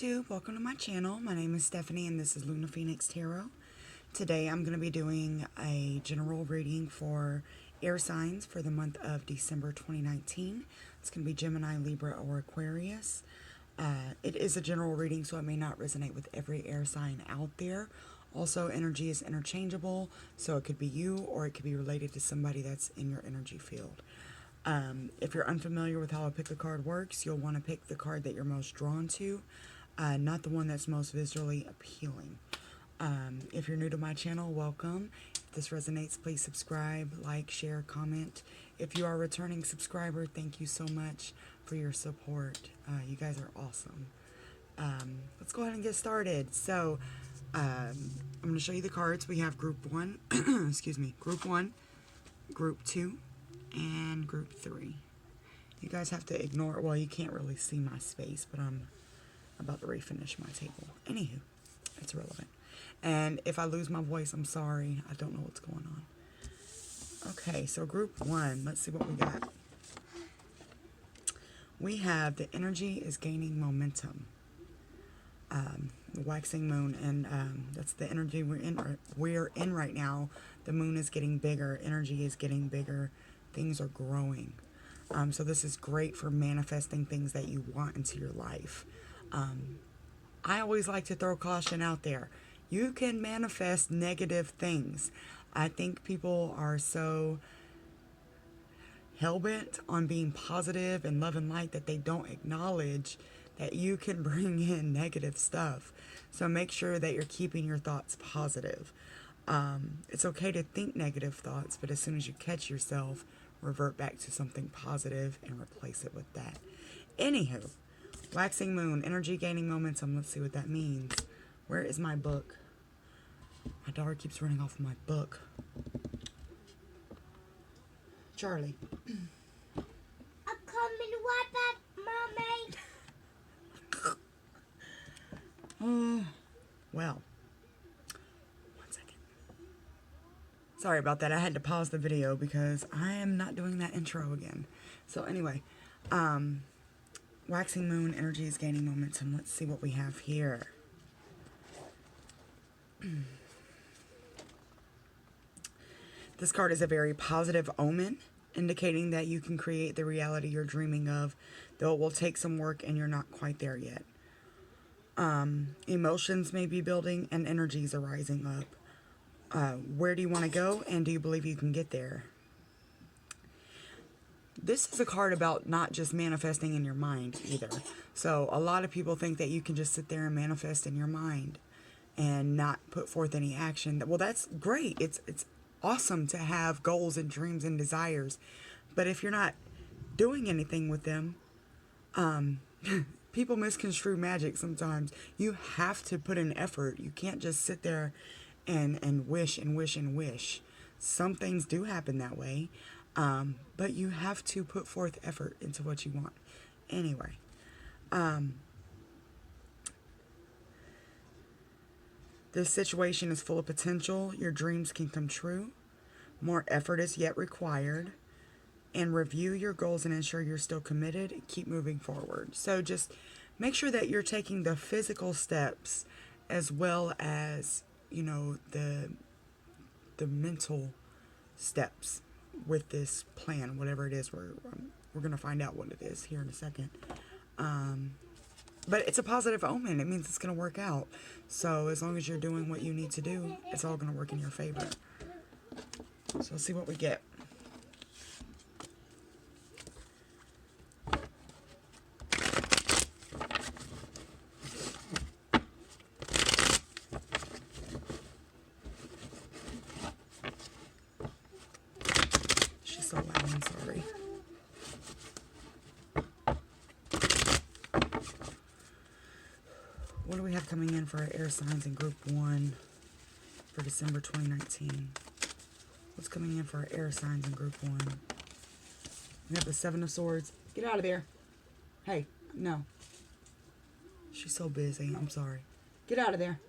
YouTube, welcome to my channel. My name is Stephanie and this is Luna Phoenix Tarot. Today I'm going to be doing a general reading for air signs for the month of December 2019. It's going to be Gemini, Libra, or Aquarius. It is a general reading, so it may not resonate with every air sign out there. Also, energy is interchangeable, so it could be you or it could be related to somebody that's in your energy field. If you're unfamiliar with how a pick a card works, you'll want to pick the card that you're most drawn to, not the one that's most visually appealing. If you're new to my channel, welcome. If this resonates, please subscribe, like, share, comment. If you are a returning subscriber, thank you so much for your support. You guys are awesome. Let's go ahead and get started. So, I'm going to show you the cards. We have Group 1, excuse me, Group 1, Group 2, and Group 3. You guys have to ignore, well, you can't really see my space, but I'm about to refinish my table. Anywho, it's relevant. And if I lose my voice, I'm sorry. I don't know what's going on. Okay, so Group 1, let's see what we got. We have the energy is gaining momentum. The waxing moon, and that's the energy we're in right now. The moon is getting bigger. Energy is getting bigger. Things are growing. So this is great for manifesting things that you want into your life. I always like to throw caution out there. You can manifest negative things. I think people are so hell-bent on being positive and love and light that they don't acknowledge that you can bring in negative stuff. So make sure that you're keeping your thoughts positive. It's okay to think negative thoughts, but as soon as you catch yourself, revert back to something positive and replace it with that. Anywho, waxing moon, energy gaining momentum. Let's see what that means. Where is my book? My daughter keeps running off my book. Charlie. I'm coming right back, Mommy. Well, one second. Sorry about that. I had to pause the video because I am not doing that intro again. So anyway, waxing moon, energy is gaining momentum. Let's see what we have here. This card is a very positive omen, indicating that you can create the reality you're dreaming of, though it will take some work and you're not quite there yet. Emotions may be building and energies are rising up. Where do you want to go, and do you believe you can get there? This is a card about not just manifesting in your mind either. So a lot of people think that you can just sit there and manifest in your mind and not put forth any action. Well, that's great. It's awesome to have goals and dreams and desires, but if you're not doing anything with them, people misconstrue magic sometimes. You have to put in effort. You can't just sit there and wish and wish and wish. Some things do happen that way, but you have to put forth effort into what you want. Anyway, this situation is full of potential. Your dreams can come true. More effort is yet required. And review your goals and ensure you're still committed. Keep moving forward. So just make sure that you're taking the physical steps as well as, you know, the mental steps with this plan, whatever it is. We're going to find out what it is here in a second. But it's a positive omen. It means it's going to work out. So as long as you're doing what you need to do, it's all going to work in your favor. So let's see what we get. She's so loud, I'm sorry. What do we have coming in for our air signs in Group 1 for December 2019? What's coming in for our air signs in Group 1? We have the Seven of Swords. Get out of there. Hey, no. She's so busy. I'm sorry. Get out of there.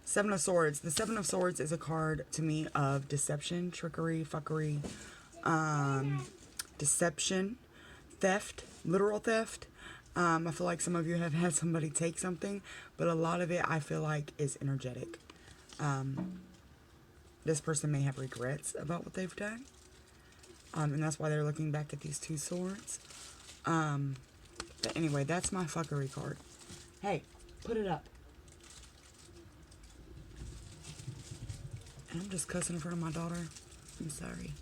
Seven of Swords. The Seven of Swords is a card to me of deception, trickery, fuckery, deception, theft, literal theft, I feel like some of you have had somebody take something, but a lot of it I feel like is energetic. This person may have regrets about what they've done. And that's why they're looking back at these 2 swords. But anyway, that's my fuckery card. Hey, put it up. And I'm just cussing in front of my daughter. I'm sorry.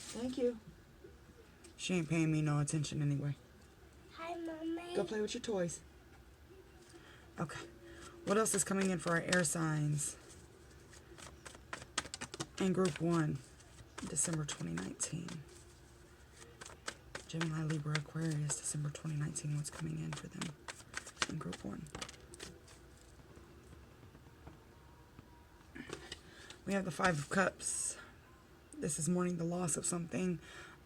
Thank you. She ain't paying me no attention anyway. Hi, Mommy. Go play with your toys. Okay. What else is coming in for our air signs? In group 1, December 2019. Gemini, Libra, Aquarius, December 2019. What's coming in for them in group 1? We have the 5 of Cups. This is mourning the loss of something.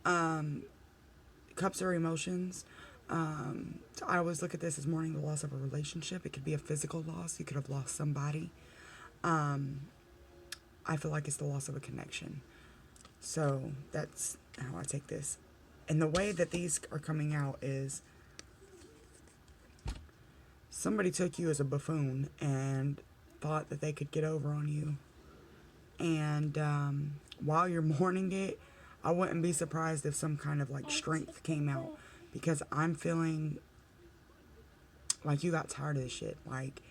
Cups are emotions. So I always look at this as mourning the loss of a relationship. It could be a physical loss. You could have lost somebody. I feel like it's the loss of a connection. So that's how I take this. And the way that these are coming out is somebody took you as a buffoon and thought that they could get over on you. And while you're mourning it, I wouldn't be surprised if some kind of like strength came out, because I'm feeling like you got tired of this shit. Like,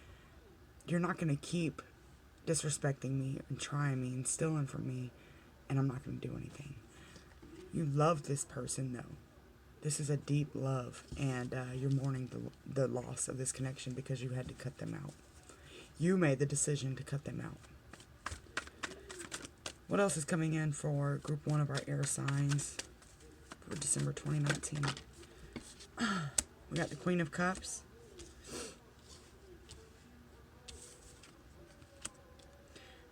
you're not going to keep disrespecting me and trying me and stealing from me, and I'm not going to do anything. You love this person, though. This is a deep love, and you're mourning the loss of this connection because you had to cut them out. You made the decision to cut them out. What else is coming in for group 1 of our air signs for December 2019? We got the Queen of Cups.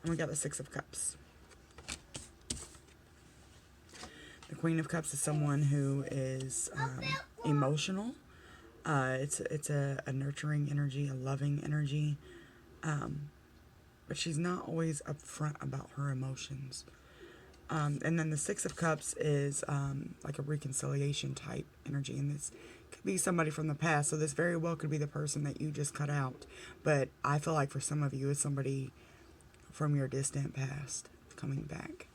And we got the 6 of Cups. The Queen of Cups is someone who is emotional. It's a nurturing energy, a loving energy. But she's not always upfront about her emotions. And then the 6 of Cups is like a reconciliation type energy. And this could be somebody from the past. So this very well could be the person that you just cut out. But I feel like for some of you, it's somebody from your distant past coming back.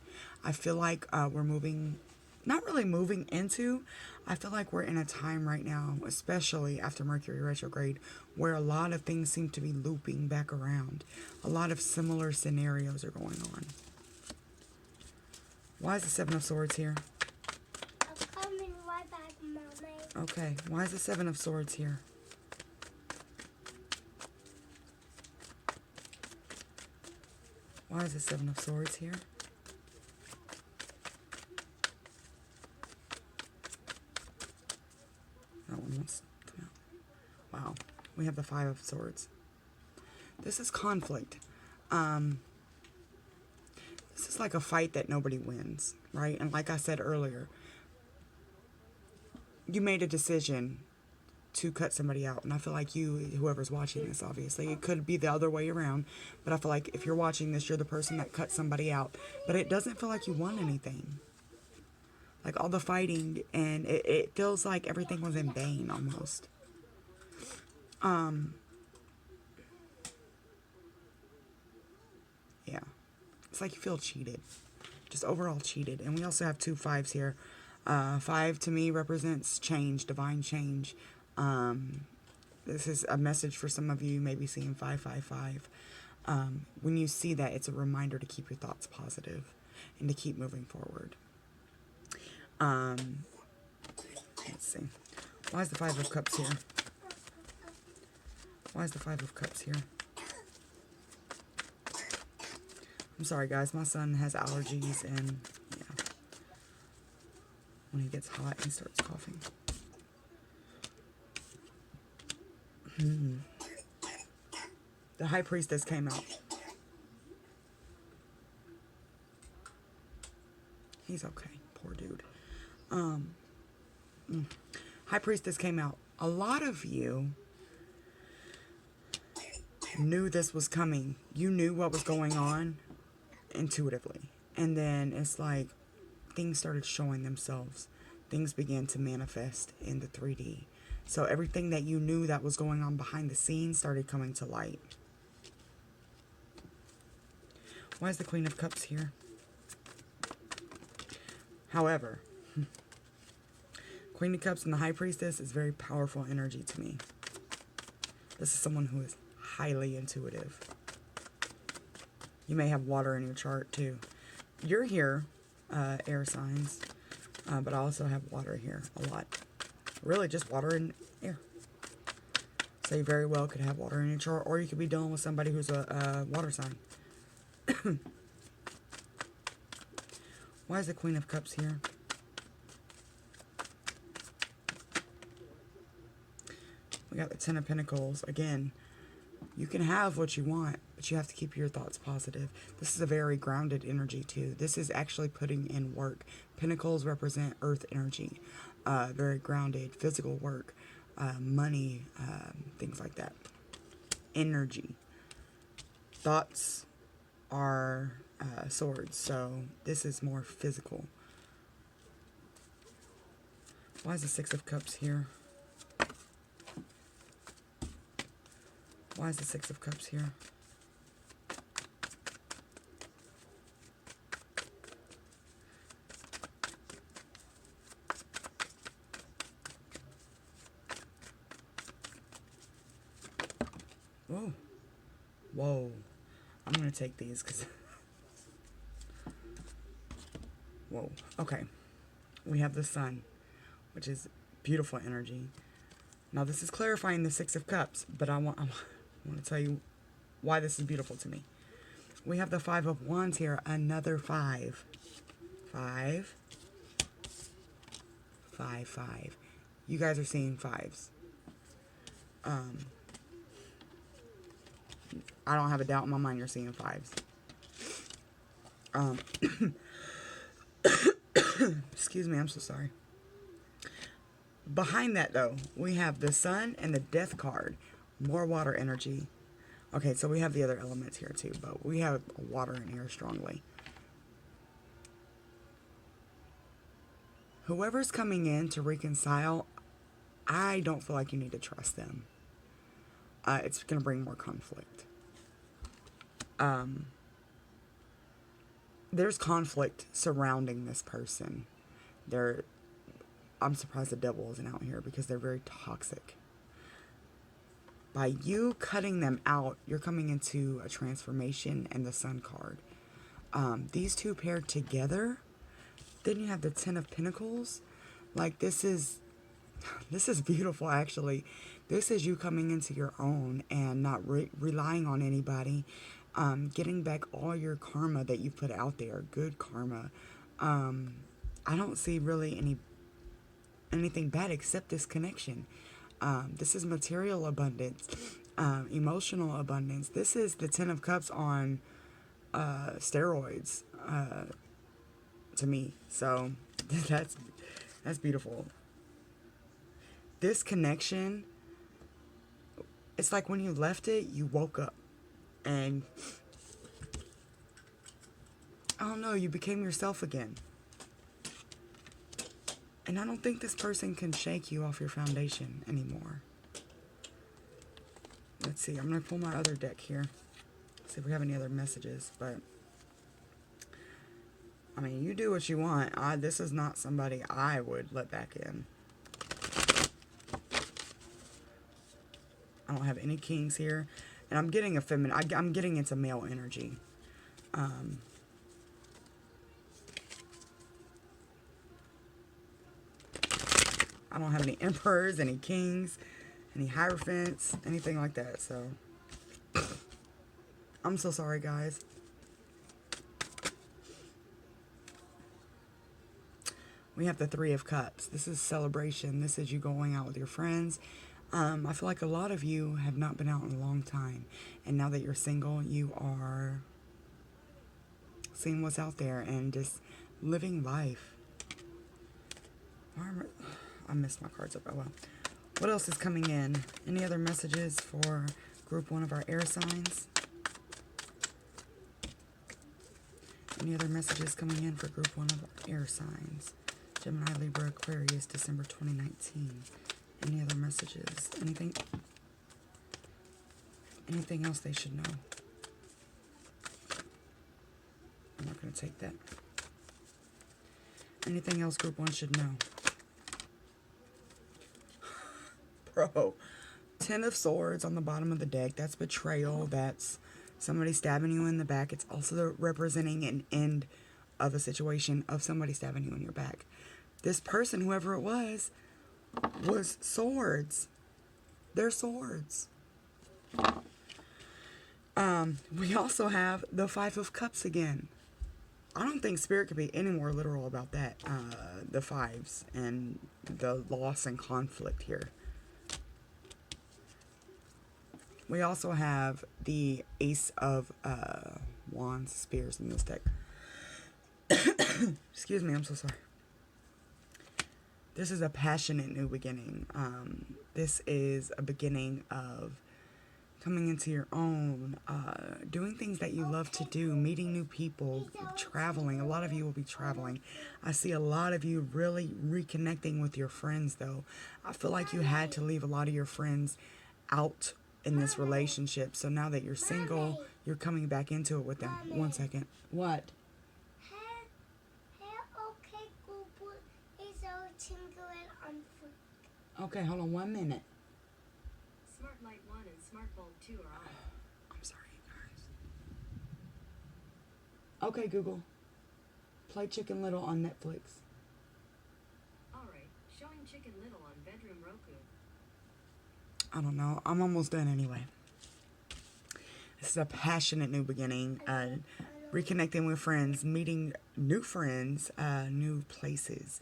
I feel like we're moving, not really moving into, I feel like we're in a time right now, especially after Mercury retrograde, where a lot of things seem to be looping back around. A lot of similar scenarios are going on. Why is the 7 of Swords here? I'm coming right back, Mommy. Okay, why is the 7 of Swords here? Why is the 7 of Swords here? That one wants to come out. Wow. We have the 5 of Swords. This is conflict. This is like a fight that nobody wins, right? And like I said earlier, you made a decision to cut somebody out. And I feel like you, whoever's watching this, obviously, it could be the other way around. But I feel like if you're watching this, you're the person that cut somebody out. But it doesn't feel like you won anything. Like all the fighting, and it feels like everything was in vain almost. Yeah. It's like you feel cheated. Just overall cheated. And we also have 2 5s here. 5 to me represents change, divine change. This is a message for some of you, maybe seeing 555. When you see that, it's a reminder to keep your thoughts positive and to keep moving forward. Let's see. Why is the 5 of Cups here? Why is the 5 of Cups here? I'm sorry, guys. My son has allergies, and yeah, when he gets hot, he starts coughing. The High Priestess came out. He's okay. Poor dude. High Priestess came out. A lot of you knew this was coming. You knew what was going on intuitively. And then it's like things started showing themselves. things began to manifest in the 3D. So everything that you knew that was going on behind the scenes started coming to light. Why is the Queen of Cups here? However, Queen of Cups and the High Priestess is very powerful energy to me. This is someone who is highly intuitive. You may have water in your chart too. You're here, air signs, but I also have water here a lot. Really just water and air. So you very well could have water in your chart, or you could be dealing with somebody who's a water sign. Why is the Queen of Cups here? We got the Ten of Pentacles. Again, you can have what you want, but you have to keep your thoughts positive. This is a very grounded energy too. This is actually putting in work. Pentacles represent earth energy. Very grounded, physical work, money, things like that. Energy. Thoughts are swords, so this is more physical. Why is the Six of Cups here? Why is the Six of Cups here? Whoa. Whoa. I'm going to take these because... Whoa. Okay. We have the Sun, which is beautiful energy. Now, this is clarifying the Six of Cups, but I want to tell you why this is beautiful to me. We have the Five of Wands here, another 5. 5. 5, 5. You guys are seeing 5s. I don't have a doubt in my mind you're seeing 5s. Excuse me, I'm so sorry. Behind that, though, we have the Sun and the Death card. More water energy. Okay, so we have the other elements here, too, but we have water and air strongly. Whoever's coming in to reconcile, I don't feel like you need to trust them. It's going to bring more conflict. There's conflict surrounding this person. I'm surprised the devil isn't out here because they're very toxic. By you cutting them out, you're coming into a transformation and the Sun card. These two paired together, then you have the Ten of Pentacles. Like, this is beautiful, actually. This is you coming into your own and not relying on anybody. Getting back all your karma that you put out there. Good karma. I don't see really anything bad except this connection. This is material abundance, emotional abundance. This is the Ten of Cups on steroids to me. So that's beautiful. This connection, it's like when you left it, you woke up and I don't know, you became yourself again. And I don't think this person can shake you off your foundation anymore. Let's see. I'm going to pull my other deck here. See if we have any other messages. But, I mean, you do what you want. This is not somebody I would let back in. I don't have any kings here. And I'm getting a feminine. I'm getting into male energy. I don't have any emperors, any kings, any hierophants, anything like that. So, I'm so sorry, guys. We have the Three of Cups. This is celebration. This is you going out with your friends. I feel like a lot of you have not been out in a long time. And now that you're single, you are seeing what's out there and just living life. I missed my cards up. Oh, well. What else is coming in? Any other messages for group 1 of our air signs? Any other messages coming in for group 1 of our air signs? Gemini, Libra, Aquarius, December 2019. Any other messages? Anything else they should know? I'm not going to take that. Anything else Group 1 should know? Bro, Ten of Swords on the bottom of the deck. That's betrayal. That's somebody stabbing you in the back. It's also representing an end of a situation of somebody stabbing you in your back. This person, whoever it was swords. They're swords. We also have the Five of Cups again. I don't think Spirit could be any more literal about that. The fives and the loss and conflict here. We also have the Ace of Wands, Spears in this deck. Excuse me, I'm so sorry. This is a passionate new beginning. This is a beginning of coming into your own, doing things that you love to do, meeting new people, traveling. A lot of you will be traveling. I see a lot of you really reconnecting with your friends, though. I feel like you had to leave a lot of your friends out in this relationship. So now that you're single, you're coming back into it with them. 1 second. What? Okay, hold on 1 minute. Smart Light 1 and Smart Bulb 2 are on. I'm sorry, you guys. Okay, Google. Play Chicken Little on Netflix. Alright, showing Chicken Little on Bedroom Roku. I don't know. I'm almost done anyway. This is a passionate new beginning. Reconnecting with friends, meeting new friends, new places.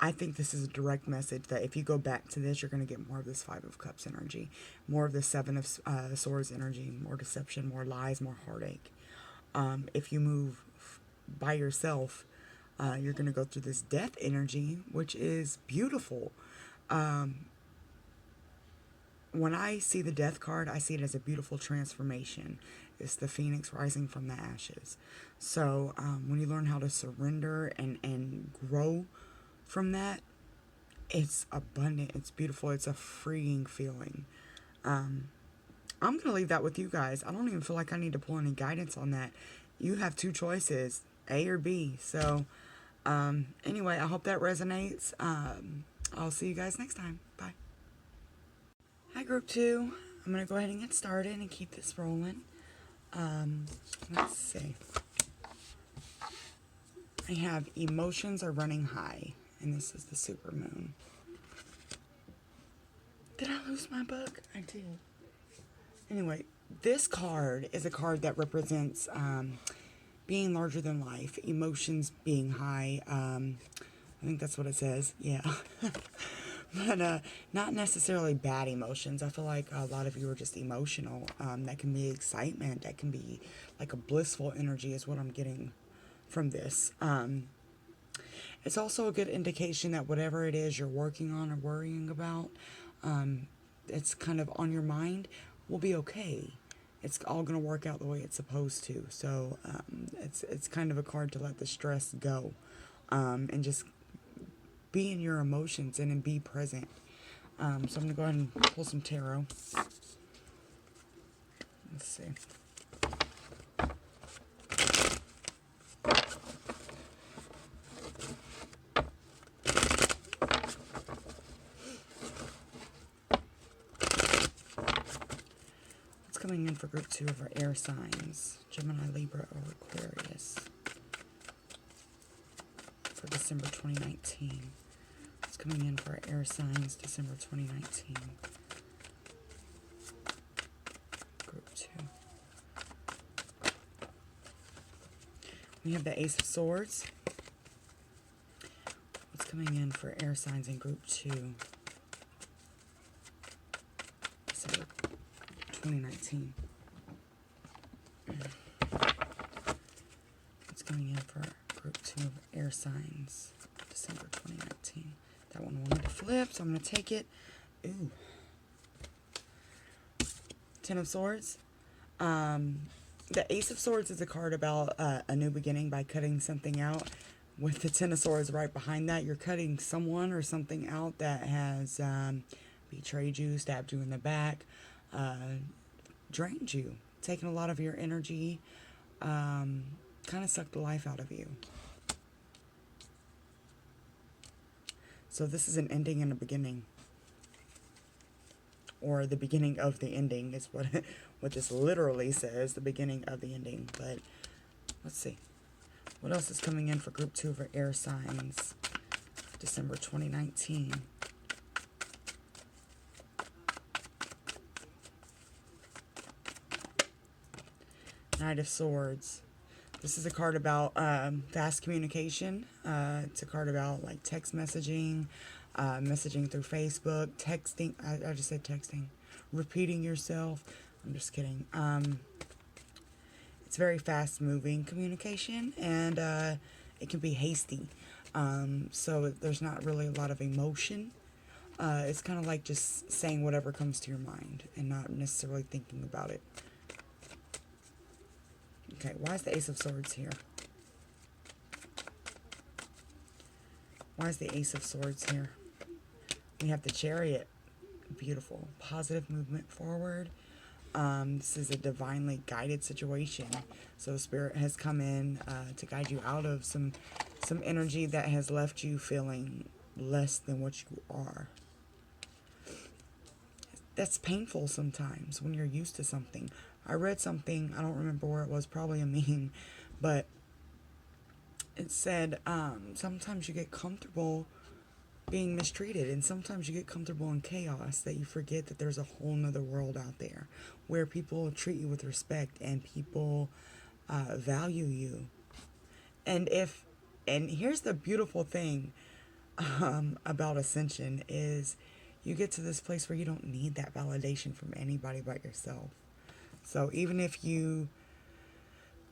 I think this is a direct message that if you go back to this, you're going to get more of this Five of Cups energy, more of the Seven of Swords energy, more deception, more lies, more heartache. If you move by yourself, you're going to go through this death energy, which is beautiful. When I see the death card, I see it as a beautiful transformation. It's the phoenix rising from the ashes. So when you learn how to surrender and grow from that, it's abundant, it's beautiful, it's a freeing feeling. I'm going to leave that with you guys. I don't even feel like I need to pull any guidance on that. You have two choices, A or B. So anyway, I hope that resonates. I'll see you guys next time. Bye. Hi, Group 2. I'm going to go ahead and get started and keep this rolling. Let's see. I have emotions are running high. And this is the super moon. Did I lose my book? I did. Anyway, this card is a card that represents being larger than life, emotions being high. I think that's what it says. Yeah. But not necessarily bad emotions. I feel like a lot of you are just emotional. That can be excitement. That can be like a blissful energy is what I'm getting from this. It's also a good indication that whatever it is you're working on or worrying about, it's kind of on your mind, will be okay. It's all going to work out the way it's supposed to. So it's kind of a card to let the stress go and just be in your emotions and be present. So I'm going to go ahead and pull some tarot. Let's see. Coming in for Group 2 of our air signs, Gemini, Libra, or Aquarius, for December 2019. It's coming in for our air signs, December 2019. Group 2. We have the Ace of Swords. What's coming in for air signs in Group 2? December 2019. It's coming in for Group 2 of air signs, December 2019. That one wanted to flip, so I'm going to take it. Ooh. Ten of Swords. The Ace of Swords is a card about a new beginning by cutting something out. With the Ten of Swords right behind that, you're cutting someone or something out that has betrayed you, stabbed you in the back, drained you, taken a lot of your energy, kind of sucked the life out of you. So this is an ending and a beginning. Or the beginning of the ending is what this literally says, the beginning of the ending. But let's see. What else is coming in for group 2 for air signs, December 2019? Knight of Swords. This is a card about fast communication. It's a card about like text messaging, messaging through Facebook, texting. I just said texting. Repeating yourself. I'm just kidding. It's very fast moving communication, and it can be hasty. So there's not really a lot of emotion. It's kind of like just saying whatever comes to your mind and not necessarily thinking about it. Okay, why is the Ace of Swords here? Why is the Ace of Swords here? We have the Chariot. Beautiful. Positive movement forward. This is a divinely guided situation. So Spirit has come in to guide you out of some energy that has left you feeling less than what you are. That's painful sometimes when you're used to something. I read something, I don't remember where it was, probably a meme, but it said sometimes you get comfortable being mistreated, and sometimes you get comfortable in chaos that you forget that there's a whole nother world out there where people treat you with respect and people value you. And here's the beautiful thing about ascension is you get to this place where you don't need that validation from anybody but yourself. So even if you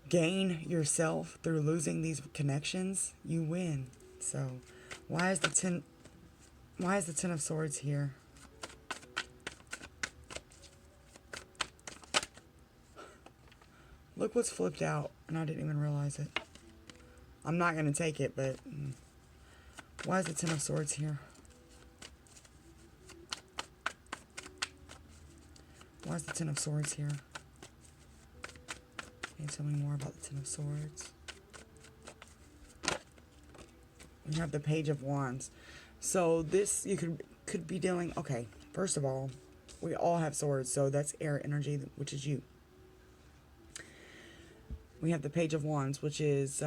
gain yourself through losing these connections, you win. So why is the Ten of Swords here? Look what's flipped out, and I didn't even realize it. I'm not going to take it, but why is the Ten of Swords here? Why is the Ten of Swords here? Can you tell me more about the Ten of Swords? We have the Page of Wands. So this, you could be dealing, okay, first of all, we all have swords, so that's air energy, which is you. We have the Page of Wands, which is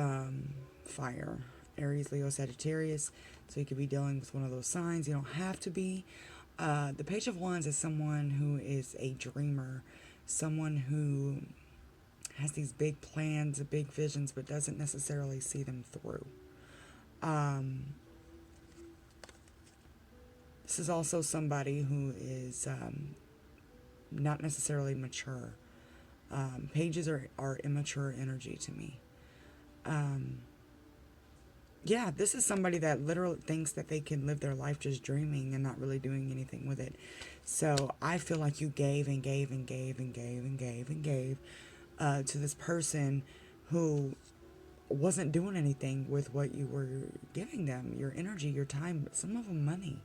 fire, Aries, Leo, Sagittarius. So you could be dealing with one of those signs. You don't have to be. The Page of Wands is someone who is a dreamer, someone who has these big plans, big visions, but doesn't necessarily see them through. This is also somebody who is not necessarily mature. Pages are immature energy to me. Yeah, this is somebody that literally thinks that they can live their life just dreaming and not really doing anything with it. So I feel like you gave and gave and gave and gave and gave and gave to this person who wasn't doing anything with what you were giving them, your energy, your time, some of them money.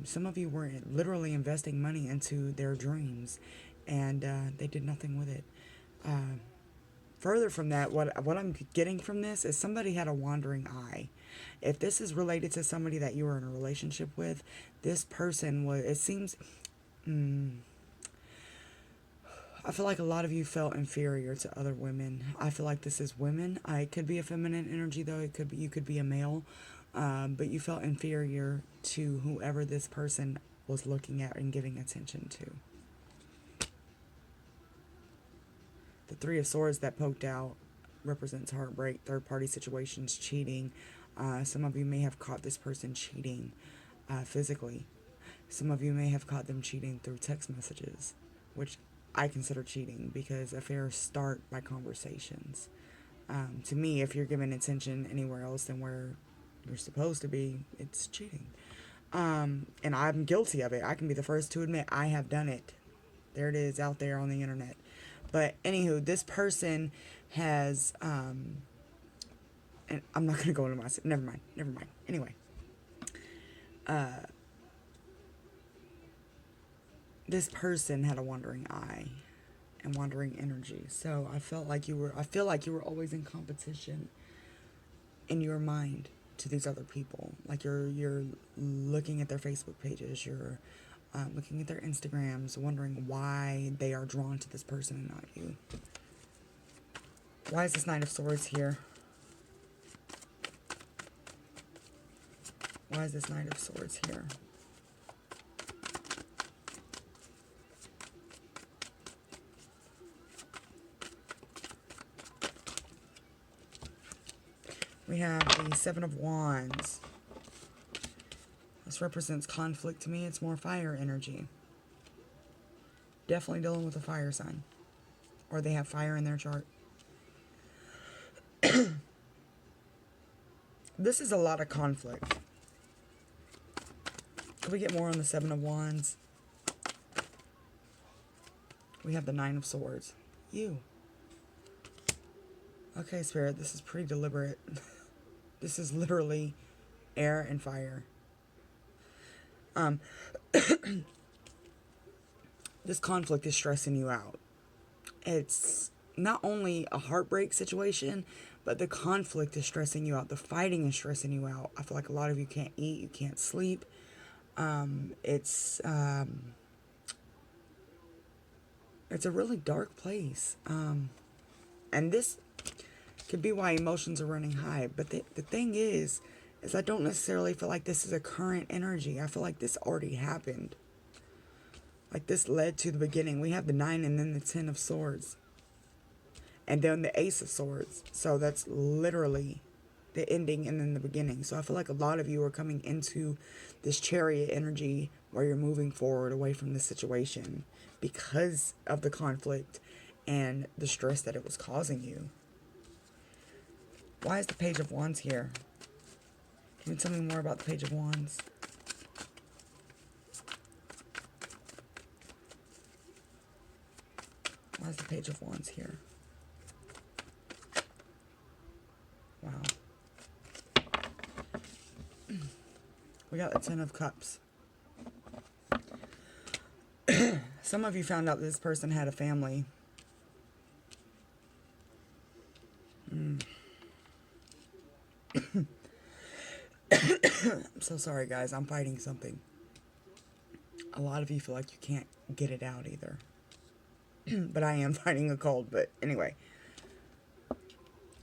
Some of you were literally investing money into their dreams, and they did nothing with it. Further from that, what I'm getting from this is somebody had a wandering eye. If this is related to somebody that you were in a relationship with, this person was, it seems, I feel like a lot of you felt inferior to other women. I feel like this is women. It could be a feminine energy, though. It could be, you could be a male. But you felt inferior to whoever this person was looking at and giving attention to. The Three of Swords that poked out represents heartbreak, third-party situations, cheating. Some of you may have caught this person cheating physically. Some of you may have caught them cheating through text messages, which I consider cheating because affairs start by conversations. To me, if you're giving attention anywhere else than where you're supposed to be, it's cheating. And I'm guilty of it. I can be the first to admit I have done it. There it is out there on the internet. But anywho, this person has, and I'm not going to go into my, never mind. Anyway, this person had a wandering eye and wandering energy. So I feel like you were always in competition in your mind to these other people. Like you're looking at their Facebook pages, you're looking at their Instagrams, wondering why they are drawn to this person and not you. Why is this Knight of Swords here? Why is this Knight of Swords here? We have the Seven of Wands. This represents conflict to me. It's more fire energy. Definitely dealing with a fire sign. Or they have fire in their chart. This is a lot of conflict. Can we get more on the Seven of Wands? We have the Nine of Swords. You. Okay, Spirit, this is pretty deliberate. This is literally air and fire. This conflict is stressing you out. It's not only a heartbreak situation, but the conflict is stressing you out. The fighting is stressing you out. I feel like a lot of you can't eat, you can't sleep. It's a really dark place. And this could be why emotions are running high. But the thing is I don't necessarily feel like this is a current energy. I feel like this already happened. Like this led to the beginning. We have the 9 and then the 10 of Swords. And then the Ace of Swords. So that's literally the ending and then the beginning. So I feel like a lot of you are coming into this Chariot energy where you're moving forward away from the situation because of the conflict and the stress that it was causing you. Why is the Page of Wands here? Can you tell me more about the Page of Wands? Why is the Page of Wands here? Wow. We got the Ten of Cups. Some of you found out this person had a family. I'm so sorry, guys. I'm fighting something. A lot of you feel like you can't get it out either. But I am fighting a cold. But anyway.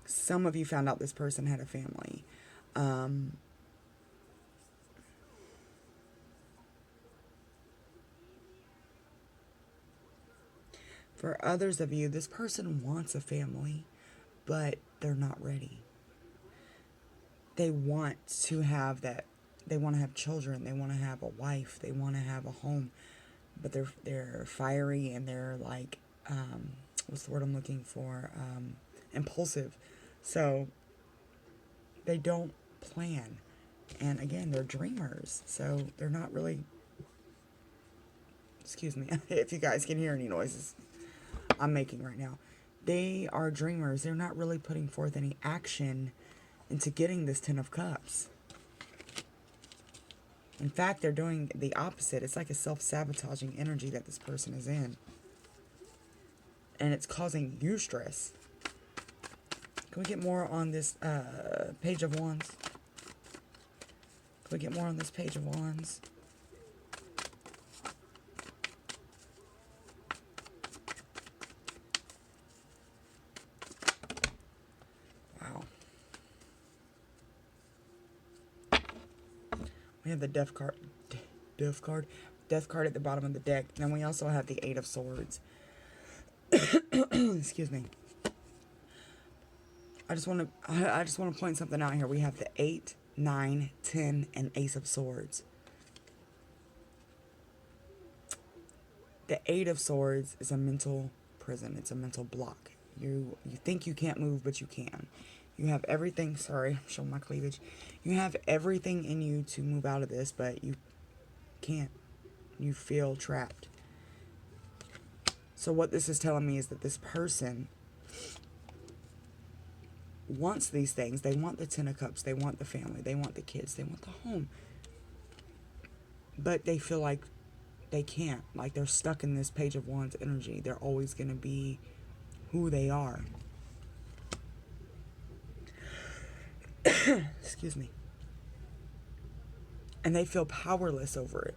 Some of you found out this person had a family. For others of you, this person wants a family, but they're not ready. They want to have that. They want to have children. They want to have a wife. They want to have a home. But they're fiery and they're like, what's the word I'm looking for? Impulsive. So they don't plan. And again, they're dreamers. So they're not really, excuse me, if you guys can hear any noises I'm making right now. They are dreamers. They're not really putting forth any action into getting this Ten of Cups. In fact, they're doing the opposite. It's like a self-sabotaging energy that this person is in. And it's causing you stress. Can we get more on this Page of Wands? Can we get more on this Page of Wands? Wow. We have the Death card at the bottom of the deck. And then we also have the Eight of Swords. Excuse me. I just want to point something out here. We have the 8, 9, 10, and Ace of Swords. The 8 of Swords is a mental prison. It's a mental block. You think you can't move, but you can. You have everything. Sorry, I'm showing my cleavage. You have everything in you to move out of this, but you can't. You feel trapped. So what this is telling me is that this person wants these things. They want the Ten of Cups. They want the family. They want the kids. They want the home. But they feel like they can't. Like they're stuck in this Page of Wands energy. They're always going to be who they are. Excuse me. And they feel powerless over it.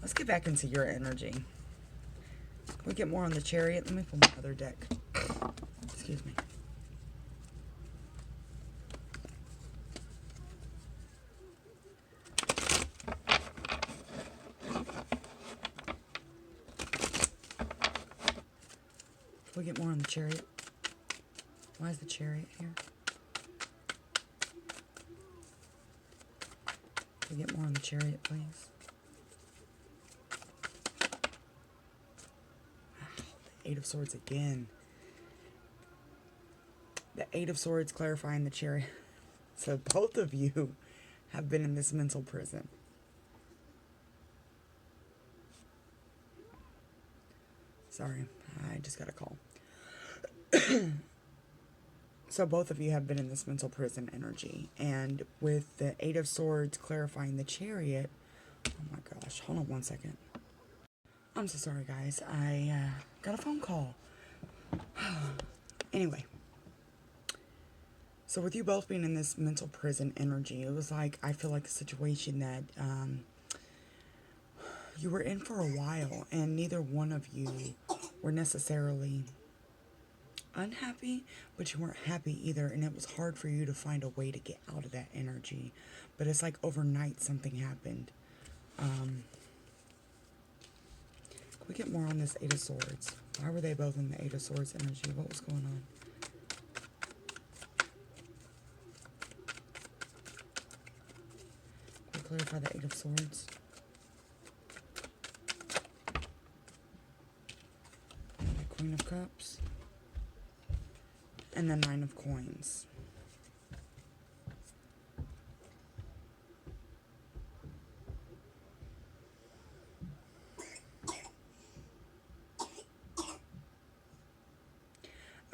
Let's get back into your energy. Can we get more on the Chariot? Let me pull my other deck. Excuse me. Can we get more on the Chariot? Why is the Chariot here? Can we get more on the Chariot, please? Wow, the Eight of Swords again. The Eight of Swords clarifying the Chariot. So both of you have been in this mental prison. Sorry, I just got a call. So both of you have been in this mental prison energy. And with the Eight of Swords clarifying the Chariot... Oh my gosh, hold on one second. I'm so sorry, guys. I got a phone call. Anyway. So with you both being in this mental prison energy, it was like, I feel like a situation that you were in for a while. And neither one of you were necessarily unhappy, but you weren't happy either, and it was hard for you to find a way to get out of that energy. But it's like overnight something happened. Can we get more on this Eight of Swords? Why were they both in the Eight of Swords energy? What was going on? Can we clarify the Eight of Swords? The Queen of Cups. And the Nine of Coins.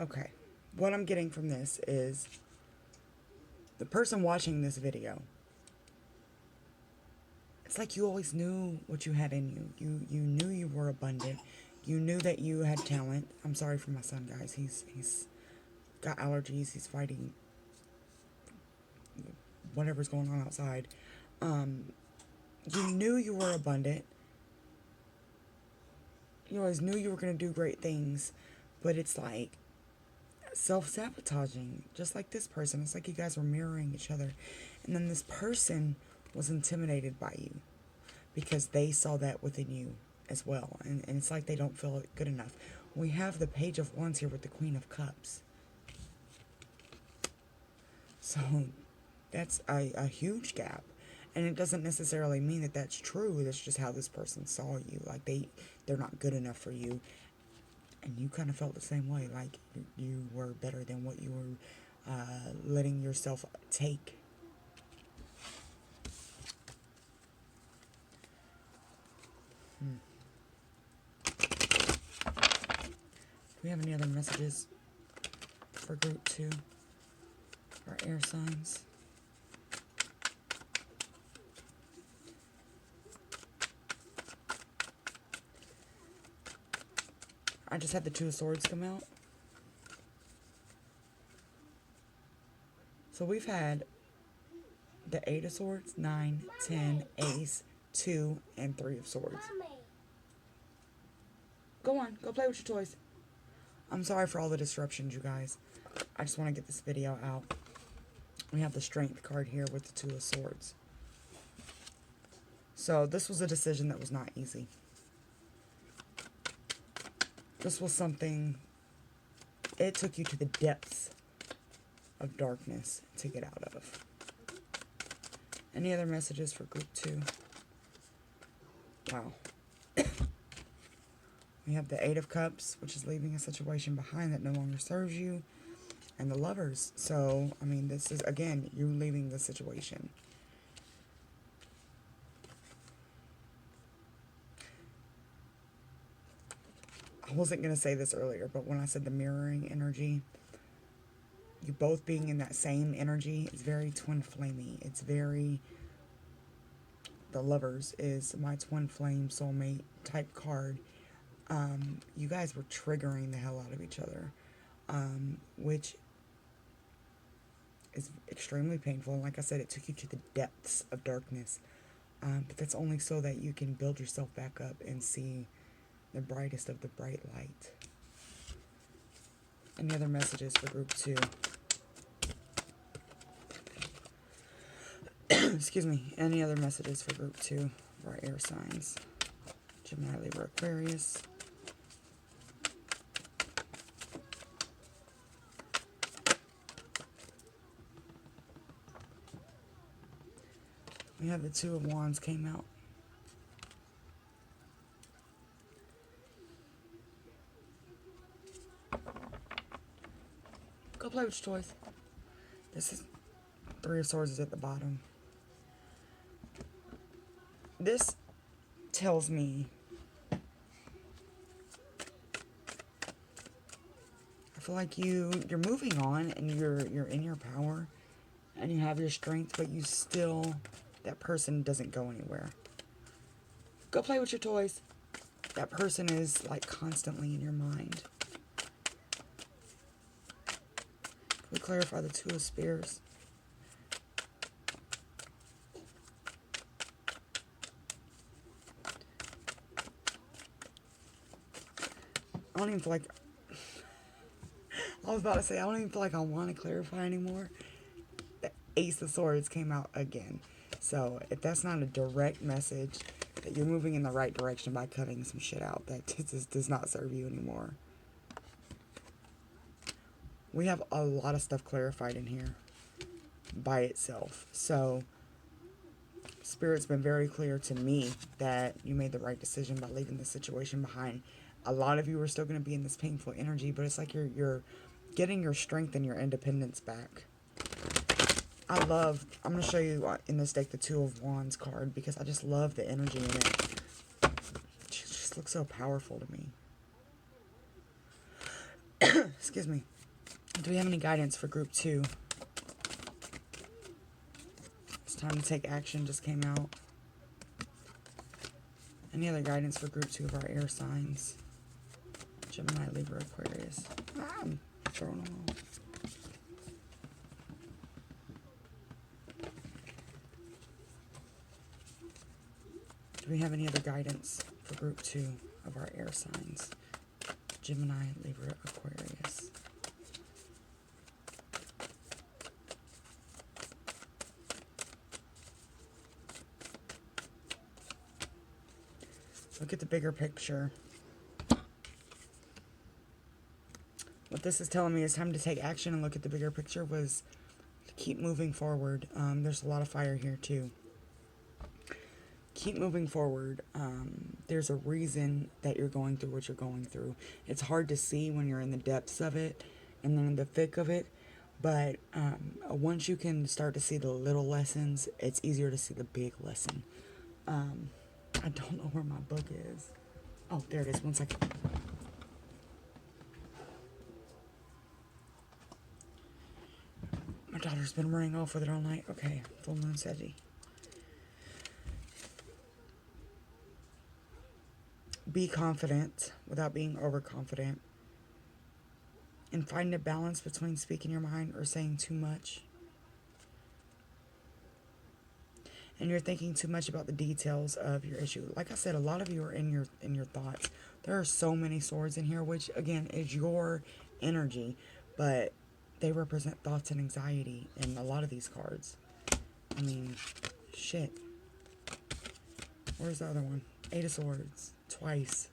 Okay, what I'm getting from this is the person watching this video, it's like you always knew what you had in you. You knew you were abundant. You knew that you had talent. I'm sorry for my son, guys. He's got allergies. He's fighting whatever's going on outside. You knew you were abundant. You always knew you were going to do great things. But it's like self-sabotaging. Just like this person. It's like you guys were mirroring each other. And then this person was intimidated by you. Because they saw that within you as well. And it's like they don't feel good enough. We have the Page of Wands here with the Queen of Cups. So that's a huge gap. And it doesn't necessarily mean that that's true. That's just how this person saw you. Like they're not good enough for you. And you kind of felt the same way. Like you were better than what you were letting yourself take. Do we have any other messages for group 2? Our air signs. I just had the Two of Swords come out. So we've had the Eight of Swords, 9, 10, Ace, 2, and 3 of Swords. Mommy. Go on, go play with your toys. I'm sorry for all the disruptions, you guys. I just want to get this video out. We have the Strength card here with the Two of Swords. So this was a decision that was not easy. This was something, it took you to the depths of darkness to get out of. Any other messages for group 2? Wow. We have the Eight of Cups, which is leaving a situation behind that no longer serves you. And the Lovers. So, I mean, this is, again, you leaving the situation. I wasn't going to say this earlier, but when I said the mirroring energy, you both being in that same energy is very twin flamey. It's very, the Lovers is my twin flame soulmate type card. You guys were triggering the hell out of each other, which is extremely painful. And like I said, it took you to the depths of darkness. But that's only so that you can build yourself back up and see the brightest of the bright light. Any other messages for group 2? Excuse me. Any other messages for group 2 of our air signs? Gemini, Libra, Aquarius. We have the Two of Wands came out. Go play with your toys. This is Three of Swords is at the bottom. This tells me I feel like you're moving on and you're in your power and you have your strength, but you still, that person doesn't go anywhere. Go play with your toys. That person is like constantly in your mind. Can we clarify the Two of Spears? I don't even feel like, I was about to say, I don't even feel like I want to clarify anymore. The Ace of Swords came out again. So if that's not a direct message that you're moving in the right direction by cutting some shit out, that just does not serve you anymore. We have a lot of stuff clarified in here by itself. So Spirit's been very clear to me that you made the right decision by leaving the situation behind. A lot of you are still going to be in this painful energy, but it's like you're getting your strength and your independence back. I'm going to show you in this deck the Two of Wands card because I just love the energy in it. She just looks so powerful to me. Excuse me. Do we have any guidance for group 2? It's time to take action just came out. Any other guidance for group 2 of our air signs? Gemini, Libra, Aquarius. I'm throwing them all. Do we have any other guidance for group 2 of our air signs? Gemini, Libra, Aquarius. Look at the bigger picture. What this is telling me is time to take action and look at the bigger picture was to keep moving forward. There's a lot of fire here too. Keep moving forward. There's a reason that you're going through what you're going through. It's hard to see when you're in the depths of it and then in the thick of it. But once you can start to see the little lessons, it's easier to see the big lesson. I don't know where my book is. Oh, there it is. 1 second. My daughter's been running off with it all night. Okay, full moon Saggy. Be confident without being overconfident. And find a balance between speaking your mind or saying too much. And you're thinking too much about the details of your issue. Like I said, a lot of you are in your thoughts. There are so many swords in here, which again is your energy, but they represent thoughts and anxiety in a lot of these cards. I mean, shit. Where's the other one? 8 of Swords. Twice.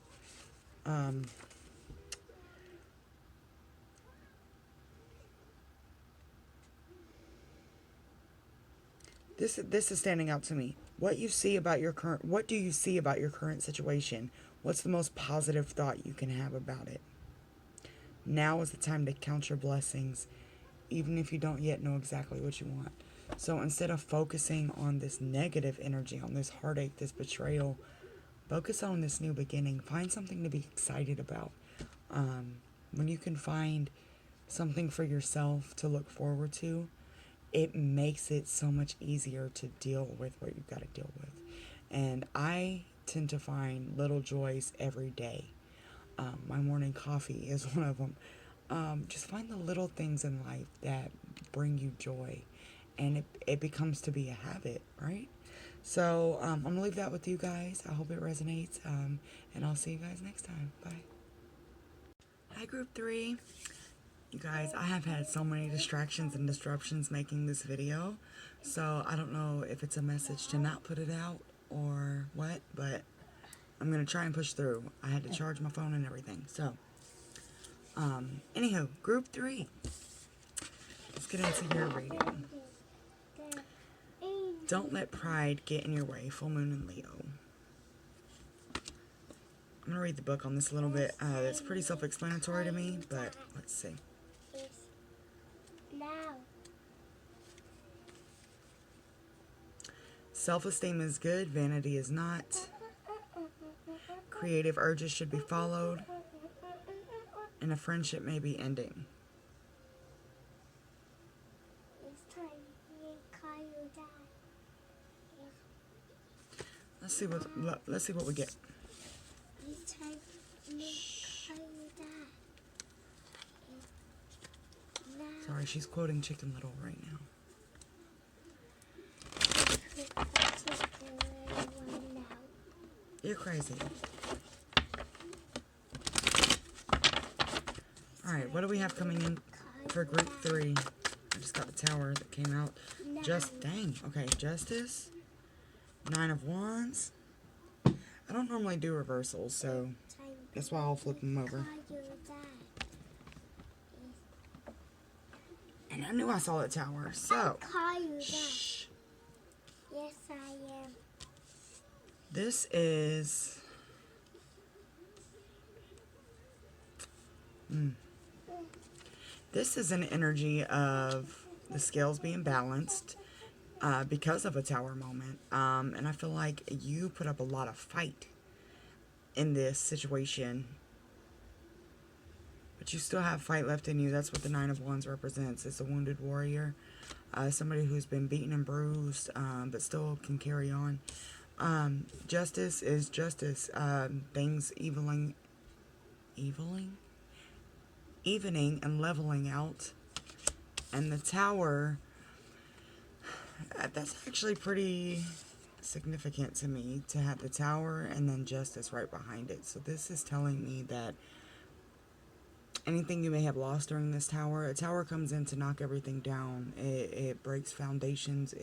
This is standing out to me. What do you see about your current situation? What's the most positive thought you can have about it? Now is the time to count your blessings, even if you don't yet know exactly what you want. So instead of focusing on this negative energy, on this heartache, this betrayal, focus on this new beginning. Find something to be excited about. When you can find something for yourself to look forward to, it makes it so much easier to deal with what you've got to deal with. And I tend to find little joys every day. My morning coffee is one of them. Just find the little things in life that bring you joy, and it becomes to be a habit, right? So I'm going to leave that with you guys. I hope it resonates, and I'll see you guys next time. Bye. Hi, Group 3. You guys, I have had so many distractions and disruptions making this video, so I don't know if it's a message to not put it out or what, but I'm going to try and push through. I had to charge my phone and everything, so anywho, Group 3. Let's get into your reading. Don't let pride get in your way. Full moon in Leo. I'm going to read the book on this a little bit. It's pretty self-explanatory to me, but let's see. Self-esteem is good. Vanity is not. Creative urges should be followed. And a friendship may be ending. Let's see what we get. Sorry, she's quoting Chicken Little right now. You're crazy. Alright, what do we have coming in for Group 3? I just got the Tower that came out. Dang. Okay, Justice. 9 of Wands. I don't normally do reversals, so that's why I'll flip them over. And I knew I saw the Tower, so. Shh. Yes, I am. This is. This is an energy of the scales being balanced because of a Tower moment. And I feel like you put up a lot of fight in this situation. But you still have fight left in you. That's what the 9 of Wands represents. It's a wounded warrior. Somebody who's been beaten and bruised, but still can carry on. Justice is justice. Things evening and leveling out. And the Tower, that's actually pretty significant to me, to have the Tower and then justice right behind it. So this is telling me that anything you may have lost during this Tower, a Tower comes in to knock everything down. It breaks foundations.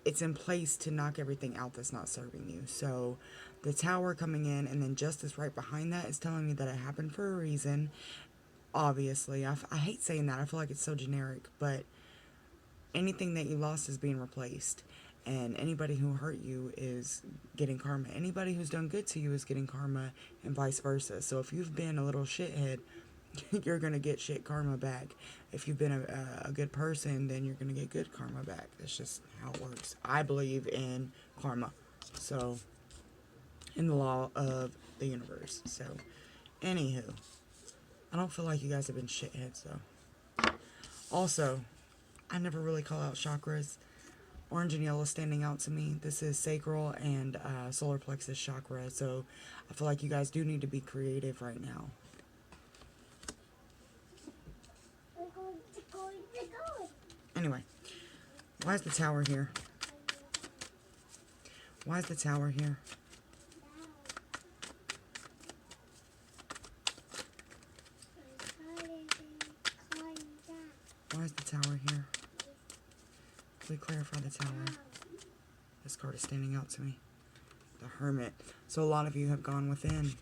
It's in place to knock everything out that's not serving you. So the Tower coming in and then justice right behind that is telling me that it happened for a reason. Obviously, I hate saying that. I feel like it's so generic, but anything that you lost is being replaced. And anybody who hurt you is getting karma. Anybody who's done good to you is getting karma, and vice versa. So if you've been a little shithead, you're going to get shit karma back. If you've been a good person, then you're going to get good karma back. That's just how it works. I believe in karma. So, in the law of the universe. So, anywho, I don't feel like you guys have been shitheads, though. Also, I never really call out chakras. Orange and yellow standing out to me. This is sacral and solar plexus chakra. So, I feel like you guys do need to be creative right now. Anyway, why is the Tower here? Why is the Tower here? Why is the Tower here? Can we clarify the Tower? This card is standing out to me. The Hermit. So a lot of you have gone within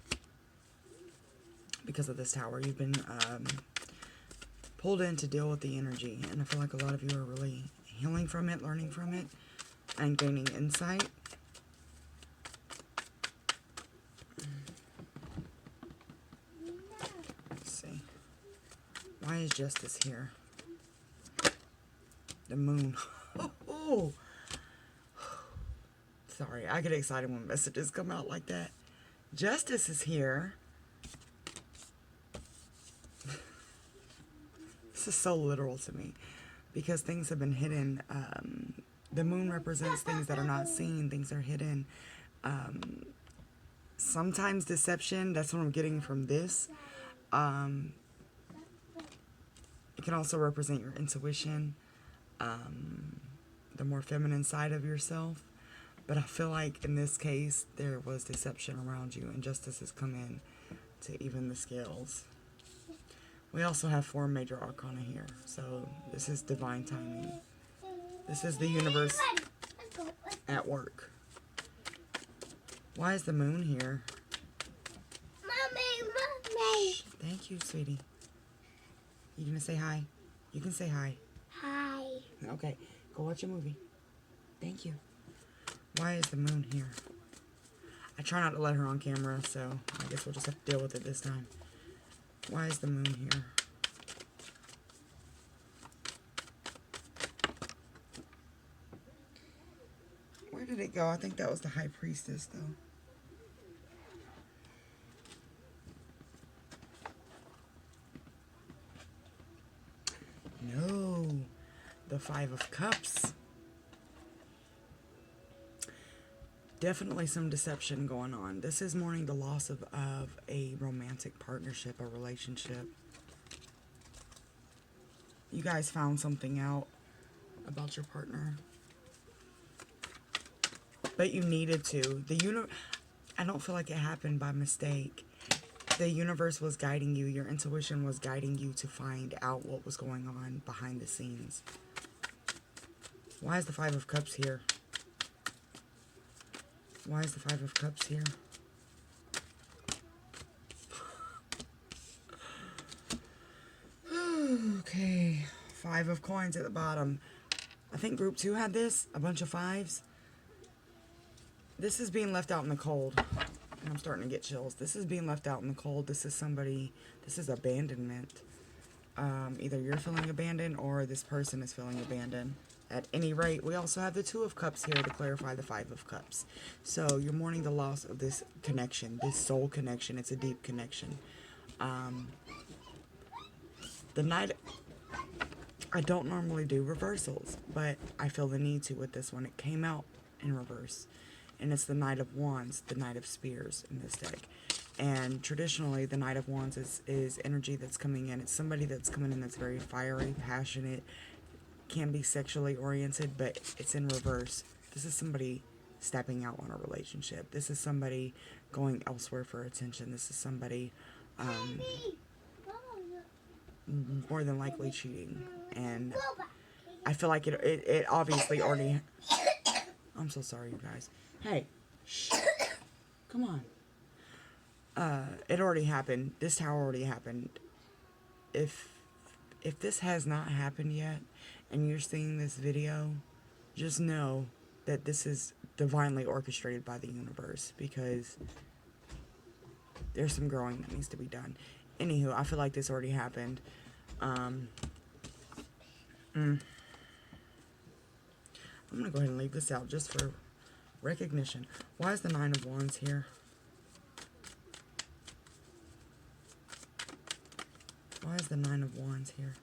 because of this Tower. You've been pulled in to deal with the energy, and I feel like a lot of you are really healing from it, learning from it, and gaining insight. Let's see. Why is justice here? The Moon. Oh, sorry, I get excited when messages come out like that. Justice is here. is so literal to me because things have been hidden. The moon represents things that are not seen, things are hidden. Sometimes deception, that's what I'm getting from this. It can also represent your intuition, the more feminine side of yourself. But I feel like in this case, there was deception around you, and justice has come in to even the scales. We also have 4 major arcana here, so this is divine timing. This is the universe at work. Why is the moon here? Mommy. Shh, thank you, sweetie. You gonna say hi? You can say hi. Hi. Okay, go watch a movie. Thank you. Why is the moon here? I try not to let her on camera, so I guess we'll just have to deal with it this time. Why is the moon here? Where did it go? I think that was the high priestess, though. No, the 5 of Cups. Definitely some deception going on. This is mourning the loss of a romantic partnership, a relationship. You guys found something out about your partner, but you needed to. I don't feel like it happened by mistake. The universe was guiding you. Your intuition was guiding you to find out what was going on behind the scenes. Why is the 5 of Cups here? Why is the 5 of Cups here? Okay. 5 of Coins at the bottom. I think group 2 had this. A bunch of 5s. This is being left out in the cold. I'm starting to get chills. This is being left out in the cold. This is abandonment. Either you're feeling abandoned or this person is feeling abandoned. At any rate, we also have the 2 of Cups here to clarify the 5 of Cups. So you're mourning the loss of this connection, this soul connection. It's a deep connection. The Knight... I don't normally do reversals, but I feel the need to with this one. It came out in reverse. And it's the Knight of Wands, the Knight of Spears in this deck. And traditionally, the Knight of Wands is energy that's coming in. It's somebody that's coming in that's very fiery, passionate, can be sexually oriented, but it's in reverse. This is somebody stepping out on a relationship. This is somebody going elsewhere for attention. This is somebody more than likely cheating. And I feel like it obviously already... I'm so sorry, you guys. Hey, shh. Come on. It already happened. This tower already happened. If this has not happened yet, and you're seeing this video, just know that this is divinely orchestrated by the universe, because there's some growing that needs to be done. Anywho, I feel like this already happened. I'm gonna go ahead and leave this out just for recognition. Why is the 9 of Wands here? Why is the 9 of Wands here?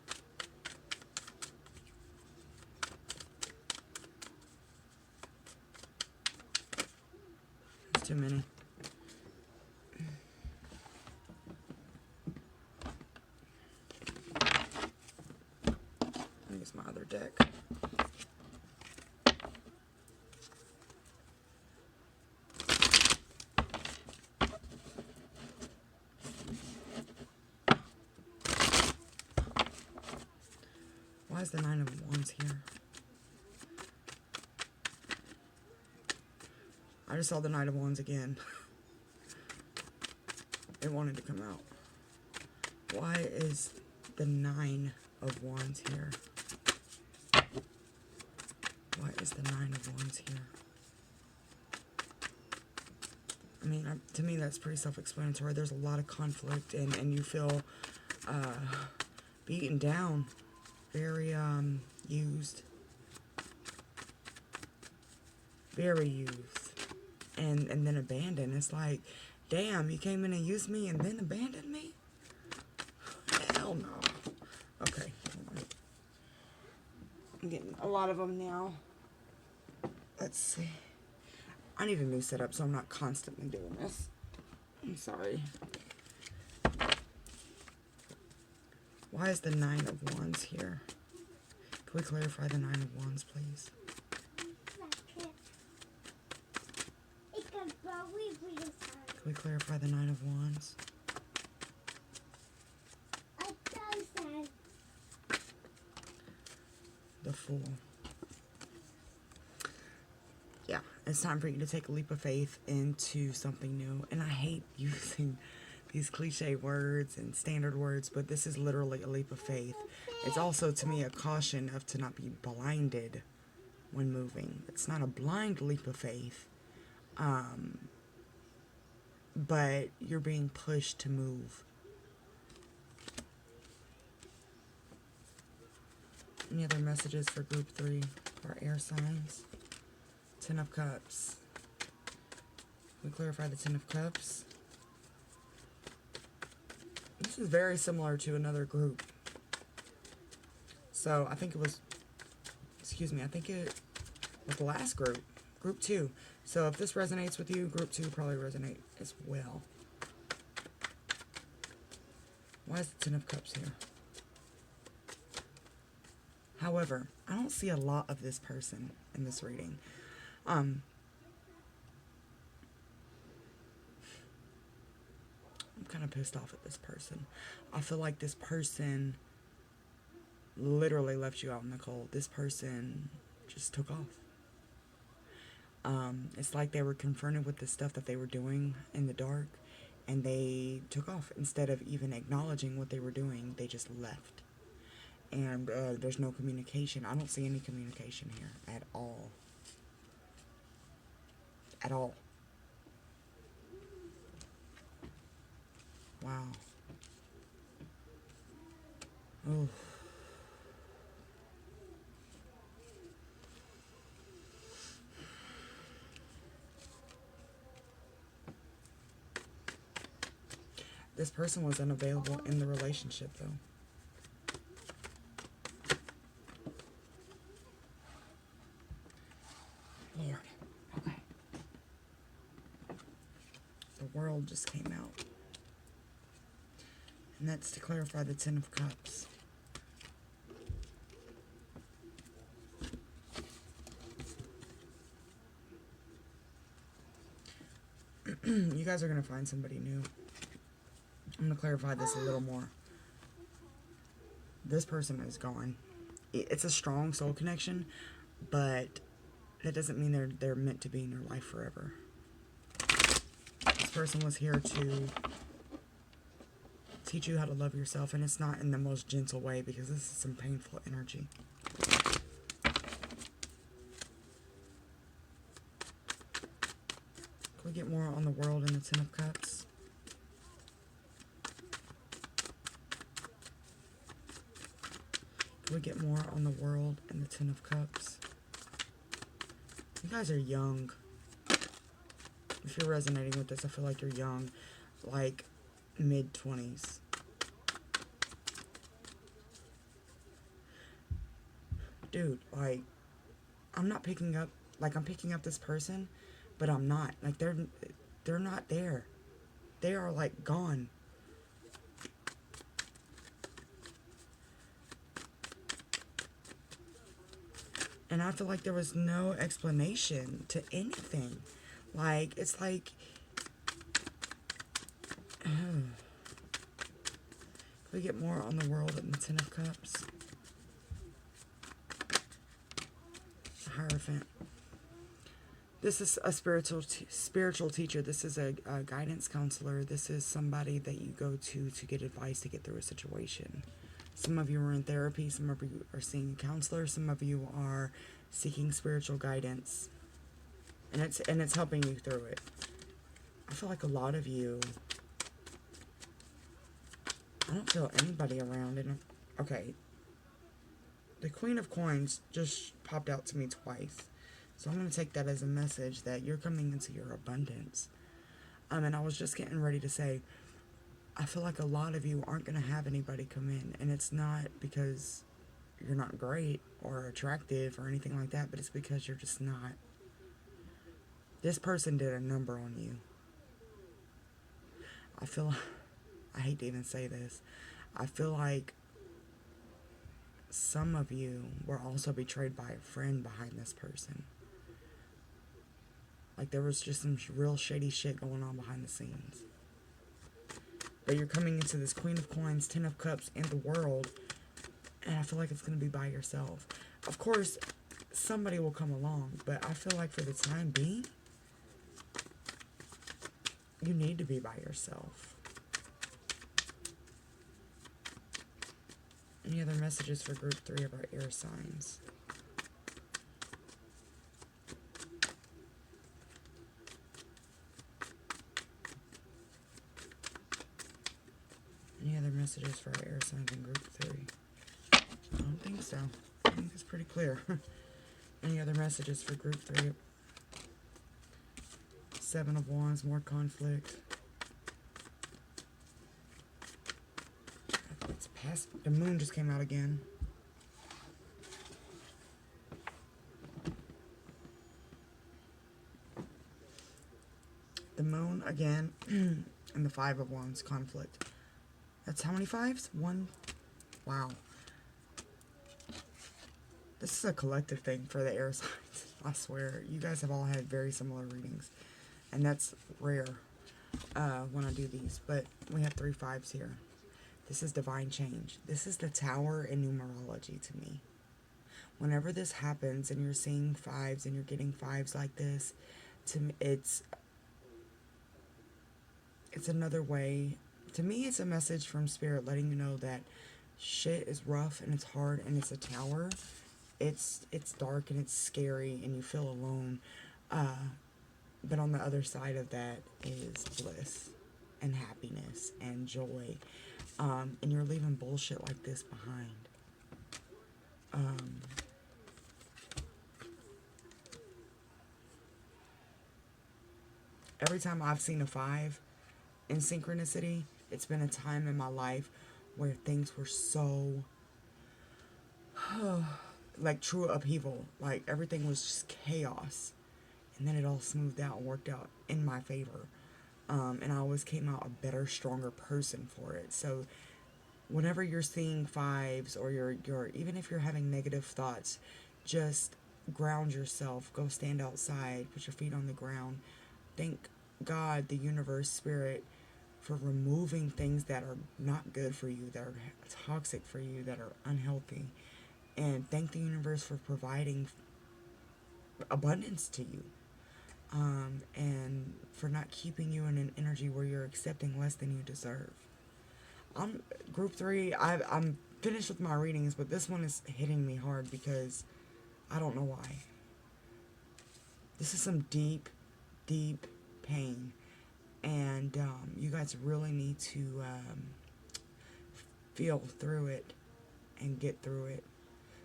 It's too many. I think it's my other deck. Why is the 9 of Wands here? I just saw the Knight of Wands again. It wanted to come out. Why is the 9 of Wands here? Why is the 9 of Wands here? I mean, to me, that's pretty self-explanatory. There's a lot of conflict, and you feel beaten down. Very, used. Very used. And then abandoned. It's like, damn, you came in and used me and then abandoned me? Hell no. Okay, I'm getting a lot of them now. Let's see. I need a new setup so I'm not constantly doing this. I'm sorry. Why is the Nine of Wands here? Can we clarify the Nine of Wands, please? Can we clarify the Nine of Wands? The Fool. Yeah, it's time for you to take a leap of faith into something new. And I hate using these cliche words and standard words, but this is literally a leap of faith. It's also, to me, a caution of to not be blinded when moving. It's not a blind leap of faith, but you're being pushed to move. Any other messages for group 3 for air signs? Ten of Cups. We clarify the Ten of Cups. This is very similar to another group. So I think it was, I think it was the last group, group 2. So if this resonates with you, group 2 will probably resonate as well. Why is the Ten of Cups here? However, I don't see a lot of this person in this reading. I'm kind of pissed off at this person. I feel like this person literally left you out in the cold. This person just took off. It's like they were confronted with the stuff that they were doing in the dark, and they took off. Instead of even acknowledging what they were doing, they just left. And there's no communication. I don't see any communication here at all. At all. Wow. Oh. This person was unavailable in the relationship, though. Lord. Okay. The World just came out. And that's to clarify the Ten of Cups. You guys are going to find somebody new. I'm going to clarify this a little more. This person is gone. It's a strong soul connection, but that doesn't mean they're meant to be in your life forever. This person was here to teach you how to love yourself, and it's not in the most gentle way, because this is some painful energy. Can we get more on the World and the Ten of Cups? Can we get more on the World and the Ten of Cups? You guys are young. If you're resonating with this, I feel like you're young. Like mid-20s. Dude, like, I'm not picking up, like, I'm picking up this person, but I'm not. Like, they're not there. They are, like, gone. And I feel like there was no explanation to anything. Like, it's like, can we get more on the World and the Ten of Cups? Hierophant. This is a spiritual teacher. This is a guidance counselor. This is somebody that you go to get advice to get through a situation. Some of you are in therapy. Some of you are seeing a counselor. Some of you are seeking spiritual guidance, and it's helping you through it. I feel like a lot of you, I don't feel anybody around. And okay, the Queen of Coins just popped out to me twice, so I'm going to take that as a message that you're coming into your abundance. And I was just getting ready to say, I feel like a lot of you aren't going to have anybody come in, and it's not because you're not great or attractive or anything like that, but it's because you're just not. This person did a number on you. I hate to even say this. I feel like some of you were also betrayed by a friend behind this person. Like there was just some real shady shit going on behind the scenes. But you're coming into this Queen of Coins, Ten of Cups, and the World, and I feel like it's going to be by yourself. Of course, somebody will come along, but I feel like for the time being, you need to be by yourself. Any other messages for group 3 of our air signs? Any other messages for our air signs in group 3? I don't think so. I think it's pretty clear. Any other messages for group 3? 7 of Wands, more conflict. It's past. The moon just came out again. The moon again, and the 5 of Wands, conflict. That's how many fives? 1. Wow. This is a collective thing for the air signs. I swear. You guys have all had very similar readings. And that's rare when I do these. But we have 3 5s here. This is divine change. This is the tower in numerology to me. Whenever this happens and you're seeing 5s and you're getting 5s like this, to me, it's another way. To me, it's a message from Spirit letting you know that shit is rough and it's hard and it's a tower. It's dark and it's scary and you feel alone. But on the other side of that is bliss and happiness and joy. And you're leaving bullshit like this behind. Every time I've seen a 5 in synchronicity, it's been a time in my life where things were so like true upheaval. Like everything was just chaos. And then it all smoothed out and worked out in my favor. And I always came out a better, stronger person for it. So whenever you're seeing 5s or you're even if you're having negative thoughts, just ground yourself. Go stand outside. Put your feet on the ground. Thank God, the universe, Spirit, for removing things that are not good for you, that are toxic for you, that are unhealthy. And thank the universe for providing abundance to you. And for not keeping you in an energy where you're accepting less than you deserve. Group 3, I'm finished with my readings, but this one is hitting me hard because I don't know why. This is some deep, deep pain. And you guys really need to feel through it and get through it.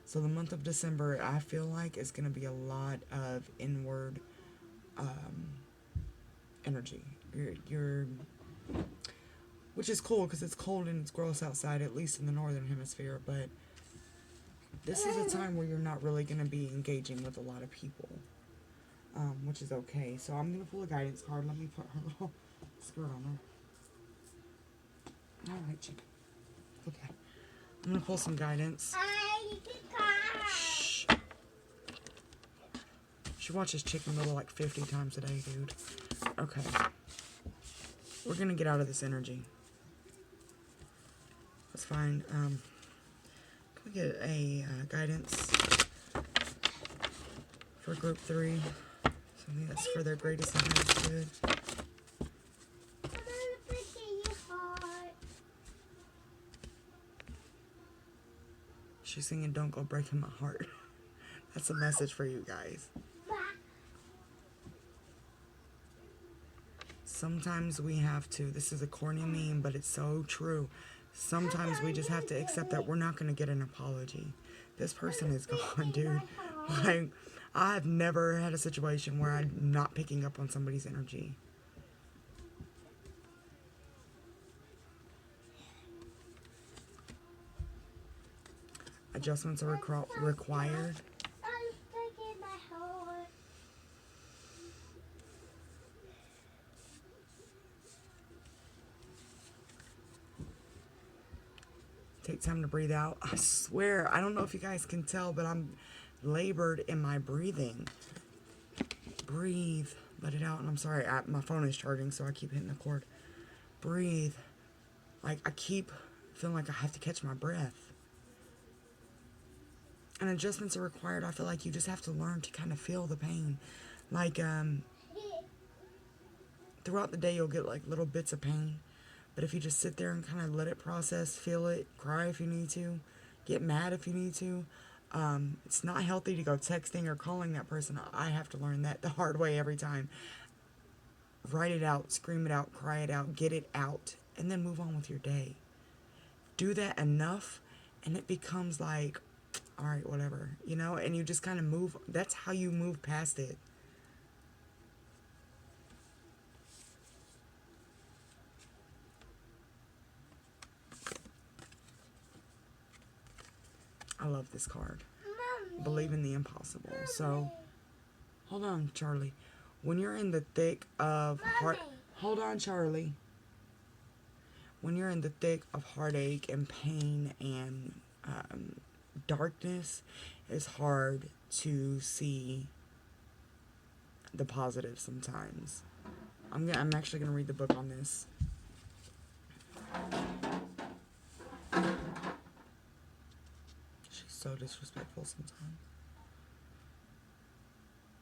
So the month of December, I feel like is going to be a lot of inward energy. You're which is cool because it's cold and it's gross outside, at least in the northern hemisphere. But this is a time where you're not really going to be engaging with a lot of people, which is okay. So I'm going to pull a guidance card. Let me put her little skirt on her. All right, chicken. Okay. I'm going to pull some guidance. Shh. She watches Chicken Little like 50 times a day, dude. Okay. We're going to get out of this energy. That's fine. Can we get a guidance for group 3? Something that's for their greatest and highest good. She's singing Don't Go Breaking My Heart. That's a message for you guys. Sometimes we have to, this is a corny meme, but it's so true. Sometimes we just have to accept that we're not going to get an apology. This person is gone, dude. Like, I've never had a situation where I'm not picking up on somebody's energy. I Adjustments are required. I'm breaking my heart. Take time to breathe out. I swear, I don't know if you guys can tell, but I'm labored in my breathing. Breathe. Let it out. And I'm sorry, my phone is charging, so I keep hitting the cord. Breathe. Like, I keep feeling like I have to catch my breath. And adjustments are required. I feel like you just have to learn to kind of feel the pain. Like, throughout the day, you'll get, like, little bits of pain. But if you just sit there and kind of let it process, feel it, cry if you need to, get mad if you need to, it's not healthy to go texting or calling that person. I have to learn that the hard way every time. Write it out, scream it out, cry it out, get it out, and then move on with your day. Do that enough, and it becomes like, all right, whatever, you know, and you just kind of move. That's how you move past it. I love this card. Mommy. Believe in the impossible. So, hold on, Charlie. When you're in the thick of hold on, Charlie. When you're in the thick of heartache and pain and darkness, it's hard to see the positive sometimes. I'm actually gonna read the book on this. She's so disrespectful sometimes.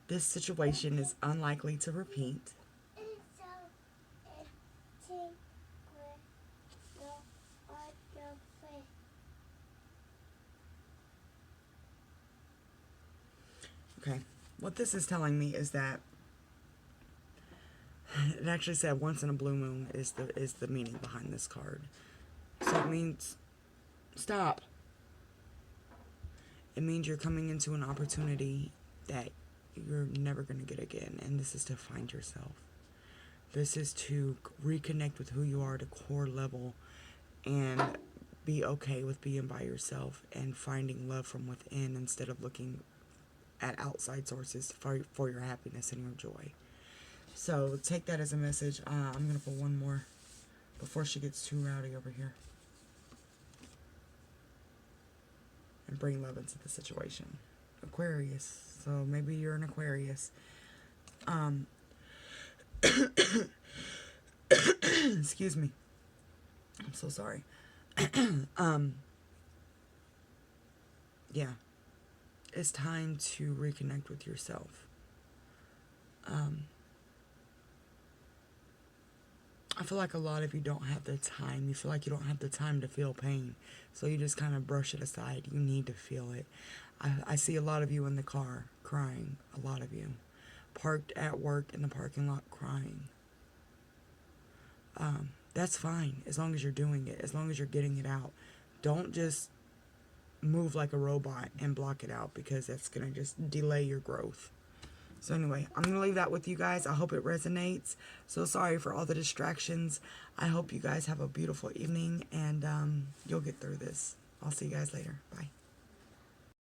This situation is unlikely to repeat. Okay, what this is telling me is that it actually said once in a blue moon is the meaning behind this card. So it means stop. It means you're coming into an opportunity that you're never going to get again, and this is to find yourself. This is to reconnect with who you are at a core level and be okay with being by yourself and finding love from within instead of looking at outside sources for your happiness and your joy. So take that as a message. I'm going to put one more before she gets too rowdy over here. And bring love into the situation. Aquarius. So maybe you're an Aquarius. Excuse me. I'm so sorry. Yeah. It's time to reconnect with yourself. I feel like a lot of you don't have the time. You feel like you don't have the time to feel pain. So you just kind of brush it aside. You need to feel it. I see a lot of you in the car crying. A lot of you. Parked at work in the parking lot crying. That's fine as long as you're doing it. As long as you're getting it out. Don't just move like a robot and block it out, because that's going to just delay your growth. So anyway, I'm going to leave that with you guys. I hope it resonates. So sorry for all the distractions. I hope you guys have a beautiful evening, and you'll get through this. I'll see you guys later. Bye.